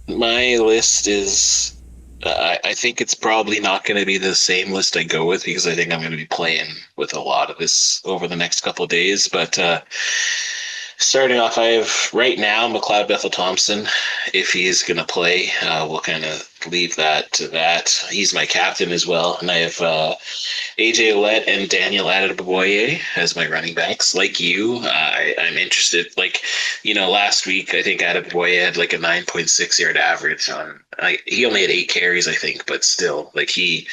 Speaker 3: my list is, I think it's probably not going to be the same list I go with, because I think I'm going to be playing with a lot of this over the next couple of days. But Starting off, I have right now McLeod Bethel-Thompson. If he is going to play, we'll kind of leave that to that. He's my captain as well. And I have AJ Ouellette and Daniel Adeboye as my running backs. Like you, I'm interested. Like, last week, I think Adeboye had like a 9.6 yard average on. He only had 8 carries, I think, but still, like he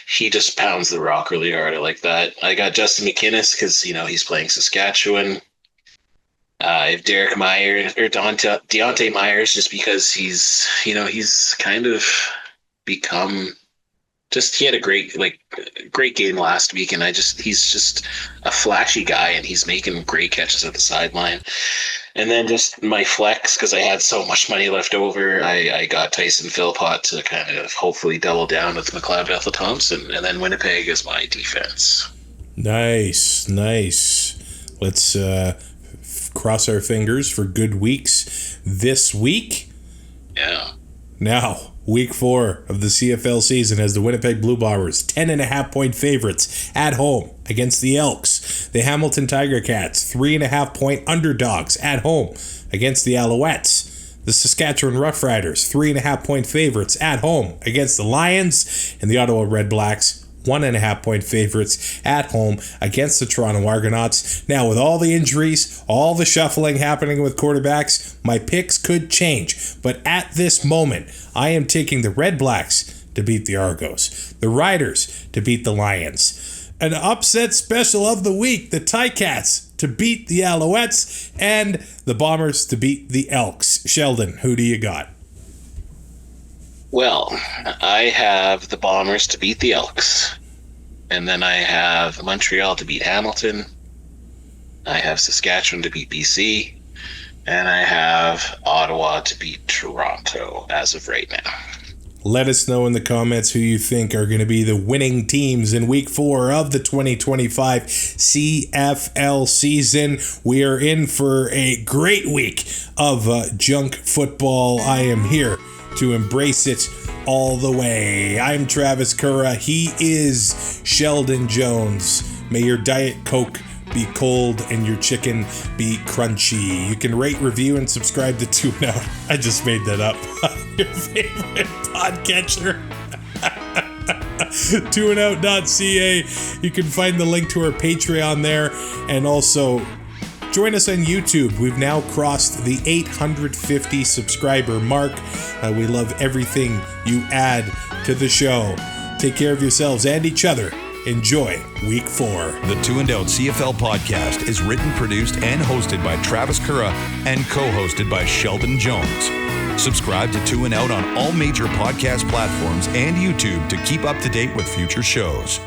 Speaker 3: just pounds the rock really hard. I like that. I got Justin McInnis because, he's playing Saskatchewan. I have Derek Myers or Deontay Myers just because he's kind of become he had a great game last week, and he's just a flashy guy, and he's making great catches at the sideline. And then just my flex, because I had so much money left over, I got Tyson Philpott to kind of hopefully double down with McLeod Bethel-Thompson, and then Winnipeg is my defense.
Speaker 2: Nice. Let's cross our fingers for good weeks this week.
Speaker 3: Yeah.
Speaker 2: Now, week 4 of the CFL season has the Winnipeg Blue Bombers 10.5-point favorites at home against the Elks. The Hamilton Tiger Cats 3.5-point underdogs at home against the Alouettes. The Saskatchewan Roughriders 3.5-point favorites at home against the Lions. And the Ottawa RedBlacks 1.5-point favorites at home against the Toronto Argonauts. Now, with all the injuries, all the shuffling happening with quarterbacks, my picks could change. But at this moment, I am taking the RedBlacks to beat the Argos, the Riders to beat the Lions, an upset special of the week, the Ticats to beat the Alouettes, and the Bombers to beat the Elks. Sheldon, who do you got?
Speaker 3: Well, I have the Bombers to beat the Elks, and then I have Montreal to beat Hamilton. I have Saskatchewan to beat BC, and I have Ottawa to beat Toronto as of right now.
Speaker 2: Let us know in the comments who you think are going to be the winning teams in week 4 of the 2025 CFL season. We are in for a great week of junk football. I am here to embrace it all the way. I'm Travis Currah. He is Sheldon Jones. May your Diet Coke be cold and your chicken be crunchy. You can rate, review, and subscribe to Tune Out. I just made that up. Your favorite podcatcher. tuneout.ca. You can find the link to our Patreon there, and also join us on YouTube. We've now crossed the 850 subscriber mark. We love everything you add to the show. Take care of yourselves and each other. Enjoy week 4.
Speaker 1: The Two and Out CFL podcast is written, produced, and hosted by Travis Currah and co-hosted by Sheldon Jones. Subscribe to Two and Out on all major podcast platforms and YouTube to keep up to date with future shows.